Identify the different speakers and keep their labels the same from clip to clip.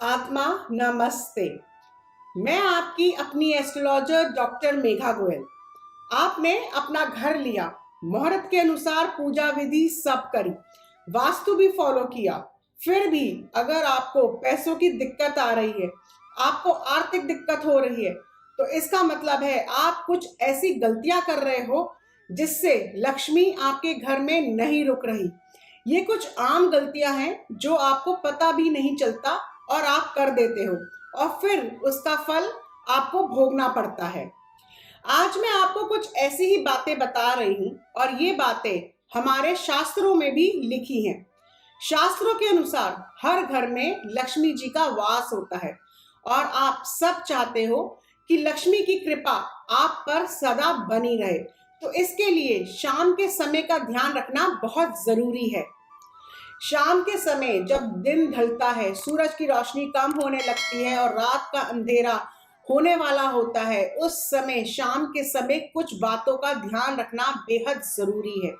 Speaker 1: आत्मा नमस्ते। मैं आपकी अपनी एस्ट्रोलॉजर डॉक्टर मेघा गोयल। आपने अपना घर लिया, मुहूर्त के अनुसार पूजा विधि सब करी, वास्तु भी फॉलो किया। फिर भी अगर आपको पैसों की दिक्कत आ रही है, आपको आर्थिक दिक्कत हो रही है, तो इसका मतलब है आप कुछ ऐसी गलतियां कर रहे हो जिससे लक्ष्मी आपके घर में नहीं रुक रही। ये कुछ आम गलतियां हैं जो आपको पता भी नहीं चलता और आप कर देते हो और फिर उसका फल आपको भोगना पड़ता है। आज मैं आपको कुछ ऐसी ही बातें बता रही हूं और ये बातें हमारे शास्त्रों में भी लिखी हैं। शास्त्रों के अनुसार हर घर में लक्ष्मी जी का वास होता है और आप सब चाहते हो कि लक्ष्मी की कृपा आप पर सदा बनी रहे। तो इसके लिए शाम के समय का ध्यान रखना बहुत जरूरी है। शाम के समय जब दिन ढलता है, सूरज की रोशनी कम होने लगती है और रात का अंधेरा होने वाला होता है, उस समय शाम के समय कुछ बातों का ध्यान रखना बेहद जरूरी है,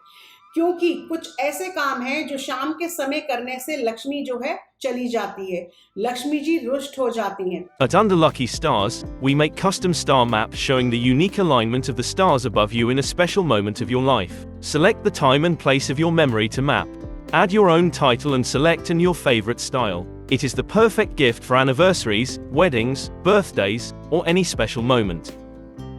Speaker 1: क्योंकि कुछ ऐसे काम हैं जो शाम के समय करने से लक्ष्मी जो है चली जाती है, लक्ष्मी जी रुष्ट हो जाती हैं।
Speaker 2: At Under Lucky Stars, we make custom star maps showing the unique alignment of the stars above you in a special moment of your life. Select the time and place of your memory to map. Add your own title and select in your favorite style. It is the perfect gift for anniversaries, weddings, birthdays, or any special moment.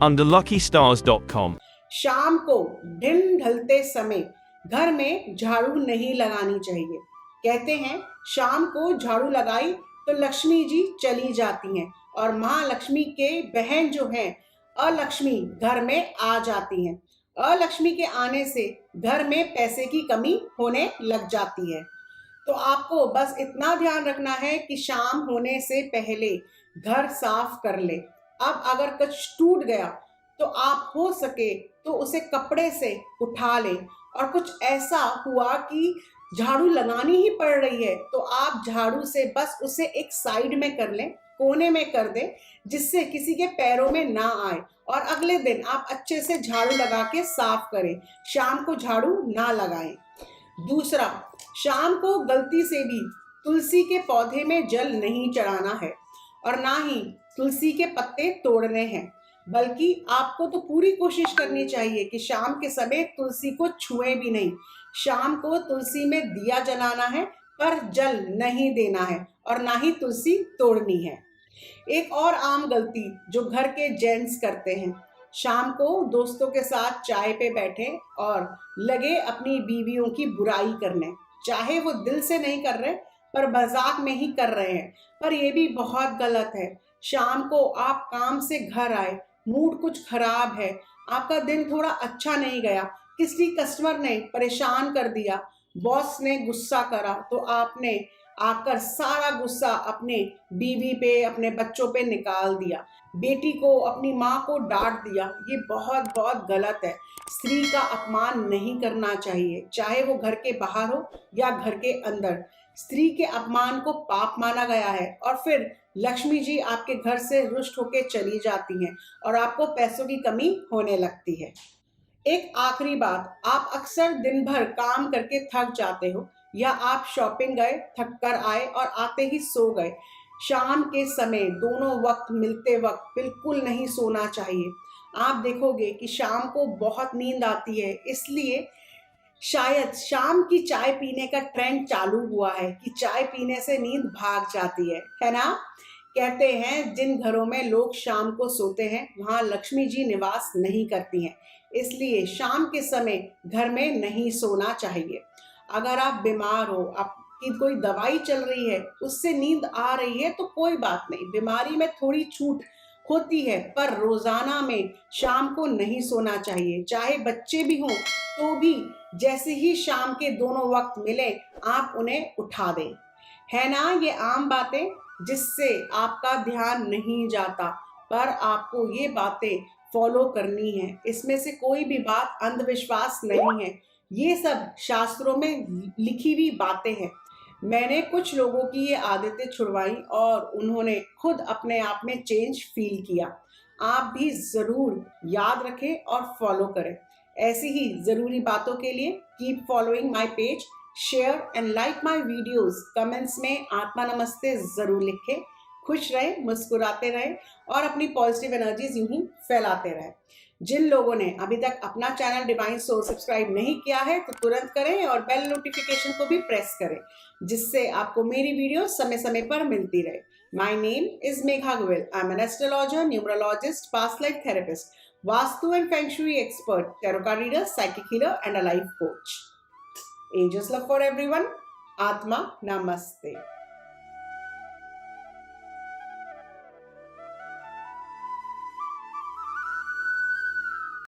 Speaker 2: UnderLuckyStars.com.
Speaker 1: शाम को दिन ढलते समय घर में झाड़ू नहीं लगानी चाहिए। कहते हैं शाम को झाड़ू लगाई तो लक्ष्मी जी चली जाती हैं और महालक्ष्मी के बहन जो हैं अलक्ष्मी घर में आ जाती हैं। अलक्ष्मी के आने से घर में पैसे की कमी होने लग जाती है। तो आपको बस इतना ध्यान रखना है कि शाम होने से पहले घर साफ कर ले। अब अगर कुछ टूट गया तो आप हो सके तो उसे कपड़े से उठा लें, और कुछ ऐसा हुआ कि झाड़ू लगानी ही पड़ रही है तो आप झाड़ू से बस उसे एक साइड में कर लें, कोने में कर दें, जिससे किसी के पैरों में ना आए, और अगले दिन आप अच्छे से झाड़ू लगा के साफ करें। शाम को झाड़ू ना लगाएं। दूसरा, शाम को गलती से भी तुलसी के पौधे में जल नहीं चढ़ाना है और ना ही तुलसी के पत्ते तोड़ने हैं, बल्कि आपको तो पूरी कोशिश करनी चाहिए कि शाम के समय तुलसी को छुए भी नहीं। शाम को तुलसी में दिया जलाना है पर जल नहीं देना है और ना ही तुलसी तोड़नी है। एक और आम गलती जो घर के जेंट्स करते हैं, शाम को दोस्तों के साथ चाय पे बैठे और लगे अपनी बीवियों की बुराई करने। चाहे वो दिल से नहीं कर रहे पर मजाक में ही कर रहे हैं, पर ये भी बहुत गलत है। शाम को आप काम से घर आए, मूड कुछ खराब है, आपका दिन थोड़ा अच्छा नहीं गया, किसी कस्टमर ने परेशान कर दिया, बॉस ने गुस्सा करा, तो आपने आकर सारा गुस्सा अपने बीवी पे, अपने बच्चों पे निकाल दिया, बेटी को, अपनी माँ को डांट दिया। ये बहुत बहुत गलत है। स्त्री का अपमान नहीं करना चाहिए, चाहे वो घर के बाहर हो या घर के अंदर। स्त्री के अपमान को पाप माना गया है और फिर लक्ष्मी जी आपके घर से रुष्ट होकर चली जाती हैं और आपको पैसों की कमी होने लगती है। एक आखिरी बात, आप अक्सर दिन भर काम करके थक जाते हो या आप शॉपिंग गए, थक कर आए और आते ही सो गए। शाम के समय दोनों वक्त मिलते वक्त बिल्कुल नहीं सोना चाहिए। आप देखोगे कि शाम को बहुत नींद आती है, इसलिए शायद शाम की चाय पीने का ट्रेंड चालू हुआ है कि चाय पीने से नींद भाग जाती है ना। कहते हैं जिन घरों में लोग शाम को सोते हैं वहां लक्ष्मी जी निवास नहीं करती हैं, इसलिए शाम के समय घर में नहीं सोना चाहिए। अगर आप बीमार हो, आपकी कोई दवाई चल रही है, उससे नींद आ रही है तो कोई बात नहीं, बीमारी में थोड़ी छूट होती है, पर रोजाना में शाम को नहीं सोना चाहिए। चाहे बच्चे भी हों तो भी जैसे ही शाम के दोनों वक्त मिले आप उन्हें उठा दें। है ना ये आम बातें जिससे आपका ध्यान नहीं जाता, पर आपको ये बातें फॉलो करनी है। इसमें से कोई भी बात अंधविश्वास नहीं है, ये सब शास्त्रों में लिखी हुई बातें हैं। मैंने कुछ लोगों की ये आदतें छुड़वाई और उन्होंने खुद अपने आप में चेंज फील किया। आप भी ज़रूर याद रखें और फॉलो करें। ऐसी ही ज़रूरी बातों के लिए keep following my page share and like my videos. Comments में आत्मा नमस्ते जरूर लिखें। खुश रहें, मुस्कुराते रहें और अपनी पॉजिटिव एनर्जीज यूं ही फैलाते रहें। जिन लोगों ने अभी तक अपना चैनल डिवाइन सोल सब्सक्राइब नहीं किया है तो तुरंत करें और बेल नोटिफिकेशन को भी प्रेस करें, जिससे आपको मेरी वीडियो समय समय पर मिलती रहे। My name is Megha Goyal. I am an astrologer, numerologist, past life therapist, vastu and feng shui expert, tarot card reader, psychic healer and a life coach. Angels love for everyone. Atma Namaste.